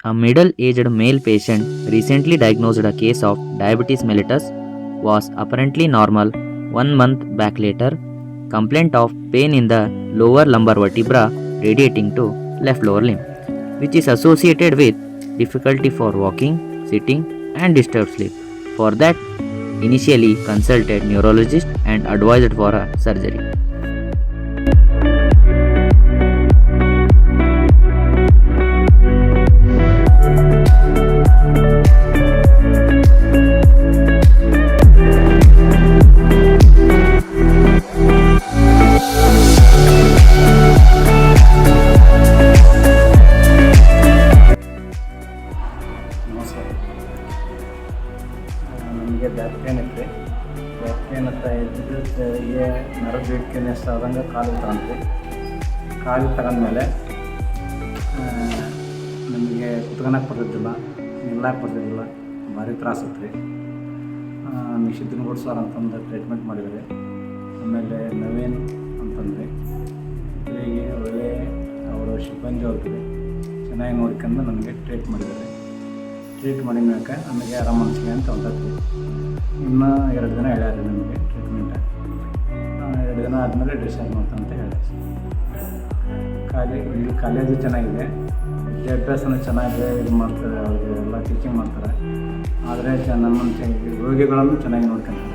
A middle-aged male patient recently diagnosed a case of diabetes mellitus was apparently normal 1 month back later. Complaint of pain in the lower lumbar vertebra radiating to left lower limb, which is associated with difficulty for walking, sitting, and disturbed sleep. For that, initially consulted neurologist and advised for a surgery. ನಮಸ್ಕಾರ. ನಮಗೆ back pain ಇತ್ತು. Back pain ಅಂತ ಇದ್ದಿದ್ದು ಹೀಗೆ ನರವು weakness ಆದಂಗೆ ಕಾಲು ತಗೊಂಡ್ರಿ. ಕಾಲು ತಗೊಂಡ್ಮೇಲೆ ನಮಗೆ ಕುತ್ಕೊಳಕ್ಕೆ ಬರ್ತಿದ್ದಿಲ್ಲ, ನಿಲ್ಲಕ್ಕೆ ಬರ್ತಿದ್ದಿಲ್ಲ, ಭಾರಿ ತ್ರಾಸ ಇತ್ತು ರೀ. ನಿಷಿದ್ಧನ ಗುಡ್ಸೋರು ಅಂತಂದು ಟ್ರೀಟ್ಮೆಂಟ್ ಮಾಡಿದರೆ. ಆಮೇಲೆ ನವೀನ್ ಅಂತಂದರೆ ಇವರಿಗೆ ಒಳ್ಳೆ ಅವರು ಸಿಬ್ಬಂದಿ ಅವ್ರಿಗೆ ಚೆನ್ನಾಗಿ ನೋಡ್ಕೊಂಡು ನನಗೆ ಟ್ರೀಟ್ ಮಾಡಿದ್ದಾರೆ. ಟ್ರೀಟ್ ಮಾಡಿದ ಮ್ಯಾಕೆ ನಮಗೆ ಆರಾಮ ಅನಿಸಿದೆ ಅಂತ ಹೊಂಟತ್ರಿ. ಇನ್ನೂ 2 ದಿನ ಹೇಳ್ಯಾರ ನಮಗೆ ಟ್ರೀಟ್ಮೆಂಟ್. 2 ದಿನ ಆದಮೇಲೆ ಡಿಸ್ಚಾರ್ಜ್ ಮಾಡ್ತಾನೆ ಅಂತ ಹೇಳಿ. ಇಲ್ಲಿ ಕಾಲೇಜು ಚೆನ್ನಾಗಿದೆ, ವಿದ್ಯಾಭ್ಯಾಸನೂ ಚೆನ್ನಾಗಿದೆ, ಇದು ಮಾಡ್ತಾರೆ, ಅವ್ರಿಗೆ ಎಲ್ಲ ಟೀಚಿಂಗ್ ಮಾಡ್ತಾರೆ. ಆದರೆ ನಮ್ಮಂತೆ ರೋಗಿಗಳನ್ನು ಚೆನ್ನಾಗಿ ನೋಡ್ಕೊಂತಾರೆ.